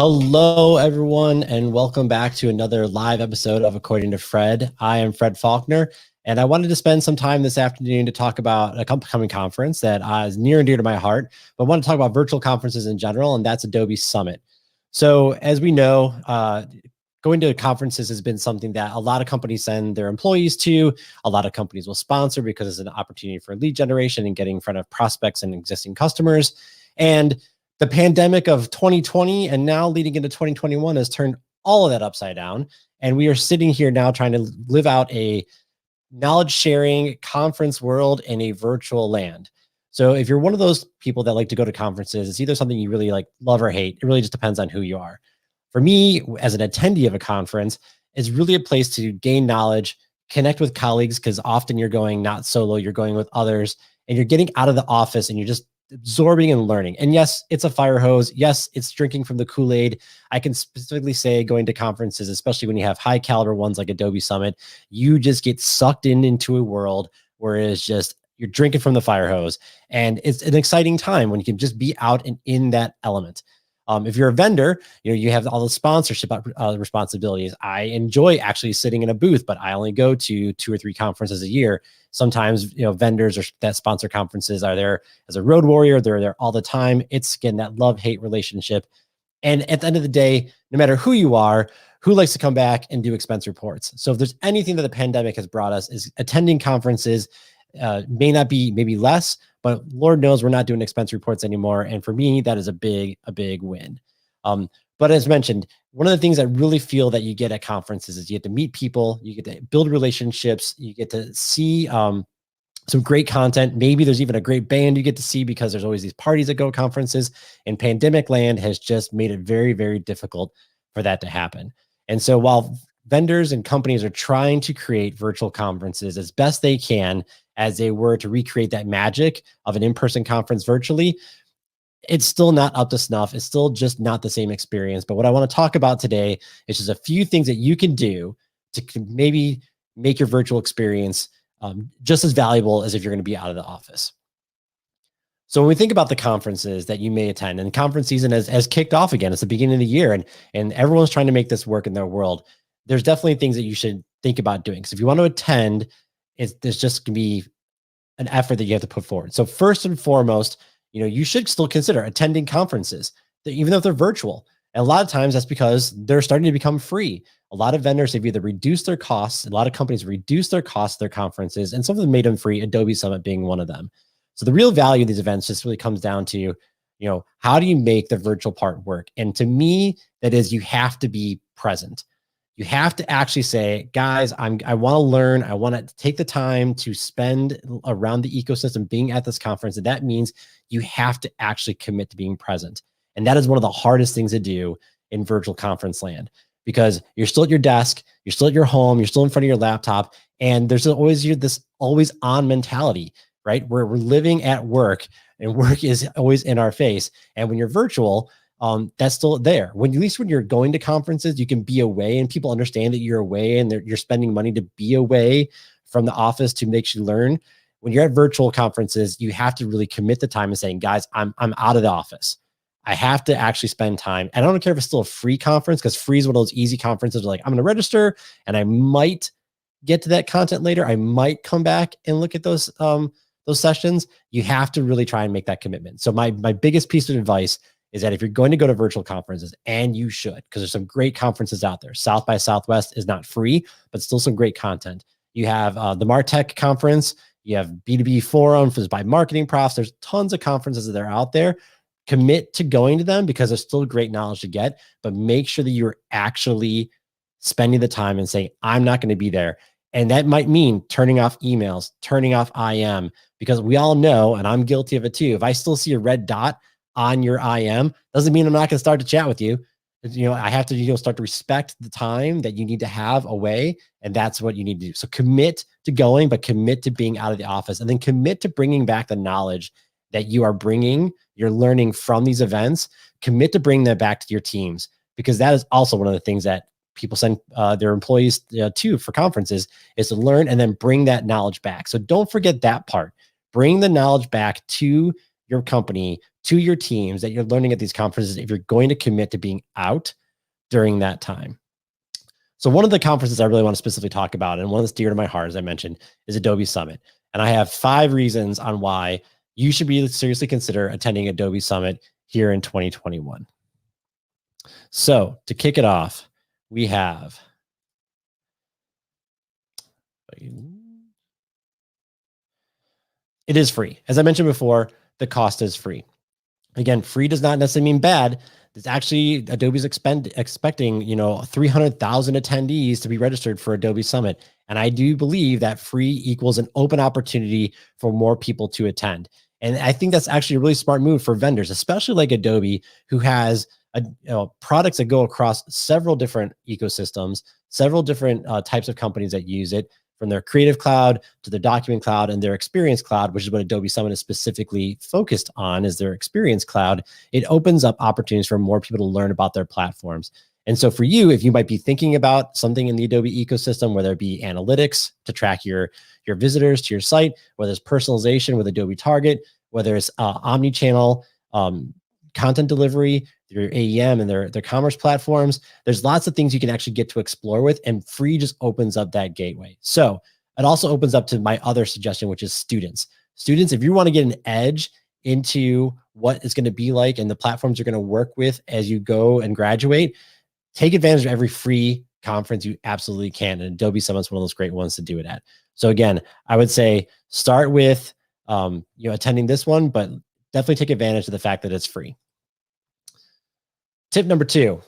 Hello, everyone, and welcome back to another live episode of According to Fred. I am Fred Faulkner, and I wanted to spend some time this afternoon to talk about a upcoming conference that is near and dear to my heart, but I want to talk about virtual conferences in general, and that's Adobe Summit. So as we know, going to conferences has been something that a lot of companies send their employees to. A lot of companies will sponsor because it's an opportunity for lead generation and getting in front of prospects and existing customers. And the pandemic of 2020 and now leading into 2021 has turned all of that upside down. And we are sitting here now trying to live out a knowledge sharing conference world in a virtual land. So if you're one of those people that like to go to conferences, it's either something you really like, love or hate. It really just depends on who you are. For me, as an attendee of a conference, it's really a place to gain knowledge, connect with colleagues, because often you're going not solo, you're going with others, and you're getting out of the office and you're just absorbing and learning. And yes, it's a fire hose. Yes, it's drinking from the Kool-Aid. I can specifically say going to conferences, especially when you have high caliber ones like Adobe Summit, you just get sucked into a world where it's just, you're drinking from the fire hose. And it's an exciting time when you can just be out and in that element. If you're a vendor, you have all the sponsorship responsibilities. I enjoy actually sitting in a booth, but I only go to 2 or 3 conferences a year. Sometimes, vendors or that sponsor conferences are there as a road warrior. They're there all the time. It's, again, that love-hate relationship. And at the end of the day, no matter who you are, who likes to come back and do expense reports? So if there's anything that the pandemic has brought us is attending conferences. May not be, maybe less, but Lord knows we're not doing expense reports anymore. And for me, that is a big win. But as mentioned, one of the things I really feel that you get at conferences is you get to meet people, you get to build relationships, you get to see some great content. Maybe there's even a great band you get to see because there's always these parties at go conferences, and pandemic land has just made it very, very difficult for that to happen. And so while vendors and companies are trying to create virtual conferences as best they can, as they were to recreate that magic of an in-person conference virtually, it's still not up to snuff. It's still just not the same experience. But what I want to talk about today is just a few things that you can do to maybe make your virtual experience just as valuable as if you're going to be out of the office. So when we think about the conferences that you may attend, and conference season has kicked off again, it's the beginning of the year, and everyone's trying to make this work in their world. There's definitely things that you should think about doing. So if you want to attend, there's just going to be an effort that you have to put forward. So first and foremost, you should still consider attending conferences, even though they're virtual. And a lot of times that's because they're starting to become free. A lot of vendors have either reduced their costs, a lot of companies reduced their costs, their conferences, and some of them made them free, Adobe Summit being one of them. So the real value of these events just really comes down to, how do you make the virtual part work? And to me, that is, you have to be present. You have to actually say, guys, I want to learn. I want to take the time to spend around the ecosystem being at this conference. And that means you have to actually commit to being present. And that is one of the hardest things to do in virtual conference land, because you're still at your desk, you're still at your home, you're still in front of your laptop. And there's always this always on mentality, right? Where we're living at work and work is always in our face. And when you're virtual, that's still there. At least when you're going to conferences, you can be away and people understand that you're away and you're spending money to be away from the office to make you learn. When you're at virtual conferences, you have to really commit the time and saying, guys, I'm out of the office. I have to actually spend time. And I don't care if it's still a free conference, because free is one of those easy conferences where, like, I'm going to register and I might get to that content later. I might come back and look at those sessions. You have to really try and make that commitment. So my biggest piece of advice is that if you're going to go to virtual conferences, and you should, because there's some great conferences out there. South by Southwest is not free, but still some great content. You have the MarTech conference. You have B2B Forum by marketing profs. There's tons of conferences that are out there. Commit to going to them because there's still great knowledge to get, but make sure that you're actually spending the time and saying, I'm not going to be there. And that might mean turning off emails, turning off IM, because we all know, and I'm guilty of it too, if I still see a red dot on your IM, doesn't mean I'm not going to start to chat with you. I have to start to respect the time that you need to have away, and that's what you need to do. So commit to going, but commit to being out of the office, and then commit to bringing back the knowledge that you're learning from these events. Commit to bring that back to your teams, because that is also one of the things that people send their employees to for conferences, is to learn and then bring that knowledge back. So don't forget that part. Bring the knowledge back to your company, to your teams that you're learning at these conferences if you're going to commit to being out during that time. So one of the conferences I really want to specifically talk about, and one that's dear to my heart, as I mentioned, is Adobe Summit. And I have 5 reasons on why you should be seriously consider attending Adobe Summit here in 2021. So to kick it off, we have it is free. As I mentioned before, the cost is free. Again, free does not necessarily mean bad. It's actually Adobe's expecting 300,000 attendees to be registered for Adobe Summit, and I do believe that free equals an open opportunity for more people to attend. And I think that's actually a really smart move for vendors, especially like Adobe, who has products that go across several different ecosystems, several different types of companies that use it, from their Creative Cloud to their Document Cloud and their Experience Cloud, which is what Adobe Summit is specifically focused on, is their Experience Cloud. It opens up opportunities for more people to learn about their platforms. And so for you, if you might be thinking about something in the Adobe ecosystem, whether it be analytics to track your visitors to your site, whether it's personalization with Adobe Target, whether it's omni-channel content delivery, your AEM and their commerce platforms, there's lots of things you can actually get to explore with, and free just opens up that gateway. So it also opens up to my other suggestion, which is students. Students, if you want to get an edge into what it's going to be like and the platforms you're going to work with as you go and graduate, take advantage of every free conference you absolutely can. And Adobe Summit is one of those great ones to do it at. So again, I would say start with attending this one, but definitely take advantage of the fact that it's free. Tip number 2,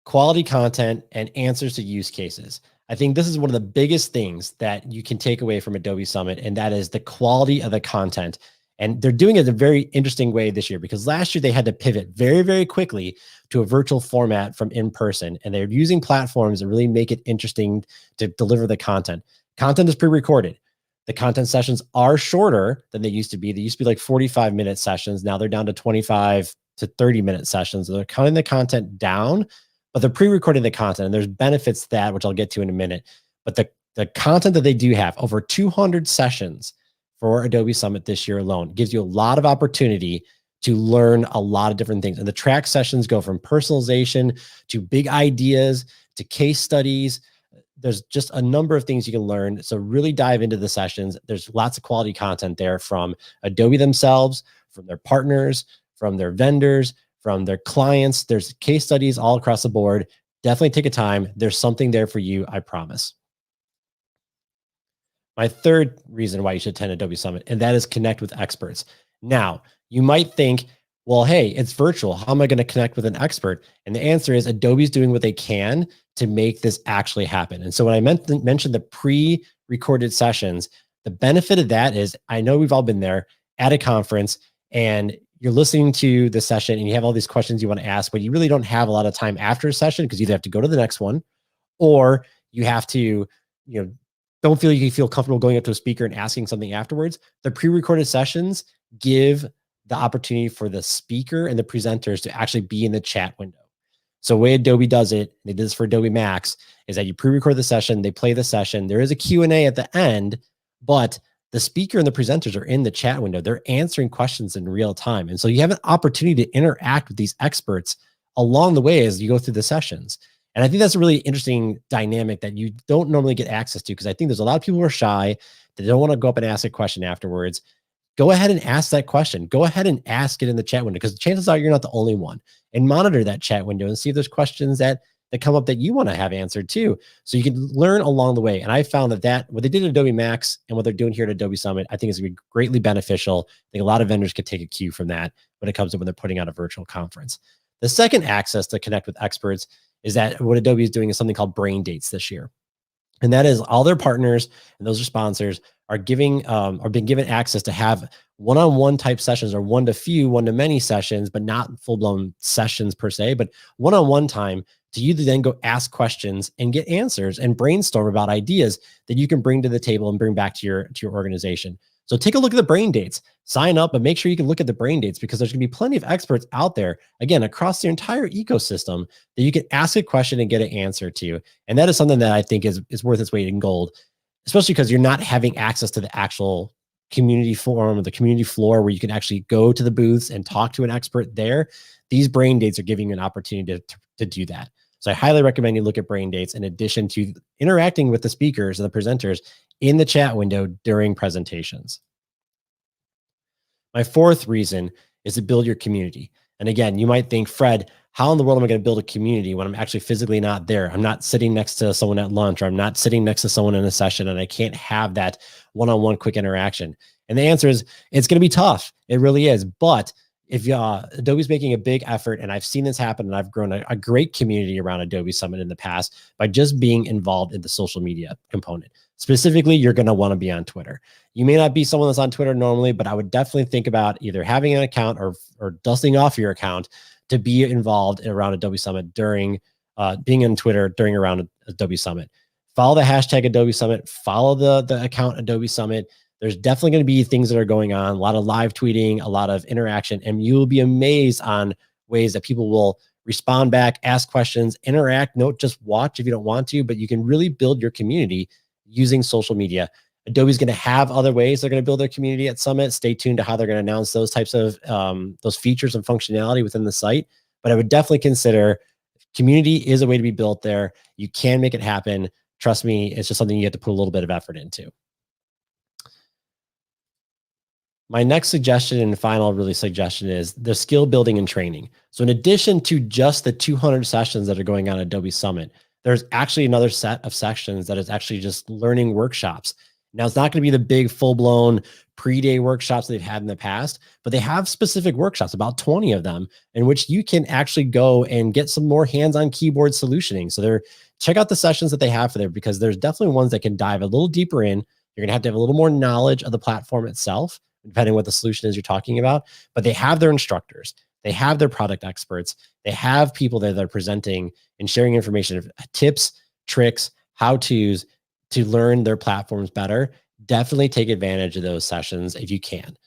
quality content and answers to use cases. I think this is one of the biggest things that you can take away from Adobe Summit, and that is the quality of the content. And they're doing it in a very interesting way this year, because last year they had to pivot very, very quickly to a virtual format from in-person, and they're using platforms that really make it interesting to deliver the content. Content is pre-recorded. The content sessions are shorter than they used to be. They used to be like 45-minute sessions. Now they're down to 25 to 30-minute sessions. They're cutting the content down, but they're pre-recording the content, and there's benefits to that, which I'll get to in a minute. But the content that they do have, over 200 sessions for Adobe Summit this year alone, gives you a lot of opportunity to learn a lot of different things. And the track sessions go from personalization to big ideas to case studies. There's just a number of things you can learn. So really dive into the sessions. There's lots of quality content there from Adobe themselves, from their partners, from their vendors, from their clients. There's case studies all across the board. Definitely take a time. There's something there for you, I promise. My third reason why you should attend Adobe Summit, and that is connect with experts. Now, you might think, well, hey, it's virtual. How am I going to connect with an expert? And the answer is Adobe's doing what they can to make this actually happen. And so when I mentioned the pre-recorded sessions, the benefit of that is, I know we've all been there at a conference and you're listening to the session and you have all these questions you want to ask, but you really don't have a lot of time after a session, because you either have to go to the next one, or you have to, don't feel you feel comfortable going up to a speaker and asking something afterwards. The pre-recorded sessions give the opportunity for the speaker and the presenters to actually be in the chat window. So the way Adobe does it, they did this for Adobe Max, is that you pre-record the session, they play the session. There is a Q&A at the end, but the speaker and the presenters are in the chat window. They're answering questions in real time. And so you have an opportunity to interact with these experts along the way as you go through the sessions. And I think that's a really interesting dynamic that you don't normally get access to, because I think there's a lot of people who are shy. They don't want to go up and ask a question afterwards. Go ahead and ask that question. Go ahead and ask it in the chat window, because chances are you're not the only one. And monitor that chat window and see if there's questions that come up that you want to have answered too. So you can learn along the way. And I found that what they did at Adobe Max and what they're doing here at Adobe Summit, I think is going to be greatly beneficial. I think a lot of vendors could take a cue from that when it comes to when they're putting out a virtual conference. The second access to connect with experts is that what Adobe is doing is something called Brain Dates this year. And that is all their partners, and those are sponsors, are being given access to have one-on-one type sessions, or one-to-few, one-to-many sessions, but not full-blown sessions per se, but one-on-one time to you to then go ask questions and get answers and brainstorm about ideas that you can bring to the table and bring back to your organization. So take a look at the Brain Dates, sign up, but make sure you can look at the Brain Dates, because there's going to be plenty of experts out there, again, across the entire ecosystem, that you can ask a question and get an answer to. And that is something that I think is worth its weight in gold, especially because you're not having access to the actual community forum or the community floor where you can actually go to the booths and talk to an expert there, these brain dates are giving you an opportunity to do that. So I highly recommend you look at brain dates in addition to interacting with the speakers and the presenters in the chat window during presentations. My fourth reason is to build your community. And again, you might think, Fred, how in the world am I going to build a community when I'm actually physically not there? I'm not sitting next to someone at lunch, or I'm not sitting next to someone in a session, and I can't have that one-on-one quick interaction. And the answer is, it's going to be tough. It really is. But if Adobe's making a big effort, and I've seen this happen, and I've grown a great community around Adobe Summit in the past by just being involved in the social media component. Specifically, you're going to want to be on Twitter. You may not be someone that's on Twitter normally, but I would definitely think about either having an account or dusting off your account to be involved around Adobe Summit during being on Twitter during around Adobe Summit. Follow the hashtag Adobe Summit, follow the account Adobe Summit. There's definitely going to be things that are going on, a lot of live tweeting, a lot of interaction, and you will be amazed on ways that people will respond back, ask questions, interact, don't just watch if you don't want to, but you can really build your community using social media. Adobe's going to have other ways they're going to build their community at Summit. Stay tuned to how they're going to announce those types of those features and functionality within the site. But I would definitely consider community is a way to be built there. You can make it happen. Trust me, it's just something you have to put a little bit of effort into. My next suggestion and final really suggestion is the skill building and training. So in addition to just the 200 sessions that are going on at Adobe Summit, there's actually another set of sections that is actually just learning workshops. Now, it's not going to be the big full-blown pre-day workshops they've had in the past, but they have specific workshops, about 20 of them, in which you can actually go and get some more hands-on keyboard solutioning. So check out the sessions that they have for there, because there's definitely ones that can dive a little deeper in. You're going to have a little more knowledge of the platform itself, depending on what the solution is you're talking about, but they have their instructors. They have their product experts. They have people there that are presenting and sharing information, tips, tricks, how-tos to learn their platforms better. Definitely take advantage of those sessions if you can.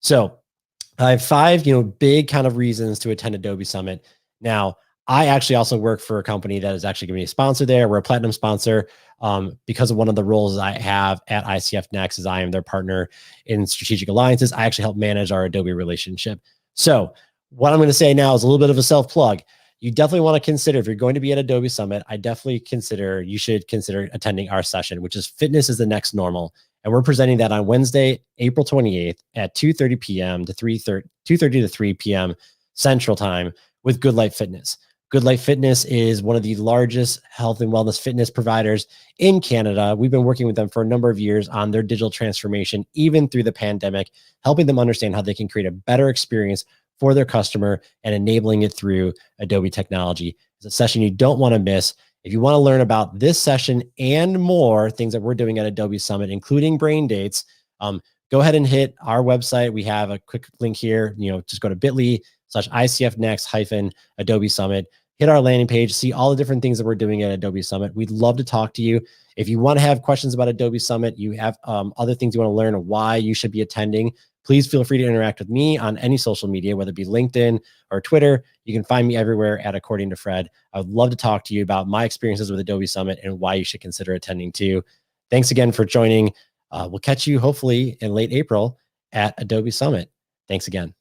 So I have 5, big kind of reasons to attend Adobe Summit. Now, I actually also work for a company that is actually going to be a sponsor there. We're a platinum sponsor because of one of the roles I have at ICF Next, as I am their partner in strategic alliances. I actually help manage our Adobe relationship. So what I'm going to say now is a little bit of a self-plug. You definitely want to consider, if you're going to be at Adobe Summit, you should consider attending our session, which is Fitness is the Next Normal. And we're presenting that on Wednesday, April 28th at 2:30 p.m. to 2:30 to 3 p.m. Central Time with Good Life Fitness. Good Life Fitness is one of the largest health and wellness fitness providers in Canada. We've been working with them for a number of years on their digital transformation, even through the pandemic, helping them understand how they can create a better experience for their customer and enabling it through Adobe technology. It's a session you don't want to miss. If you want to learn about this session and more things that we're doing at Adobe Summit, including brain dates, go ahead and hit our website. We have a quick link here. Just go to bit.ly/ICF-Next-Adobe Summit. Hit our landing page, see all the different things that we're doing at Adobe Summit. We'd love to talk to you. If you want to have questions about Adobe Summit, you have other things you want to learn, why you should be attending, please feel free to interact with me on any social media, whether it be LinkedIn or Twitter. You can find me everywhere at According to Fred. I would love to talk to you about my experiences with Adobe Summit and why you should consider attending too. Thanks again for joining. We'll catch you hopefully in late April at Adobe Summit. Thanks again.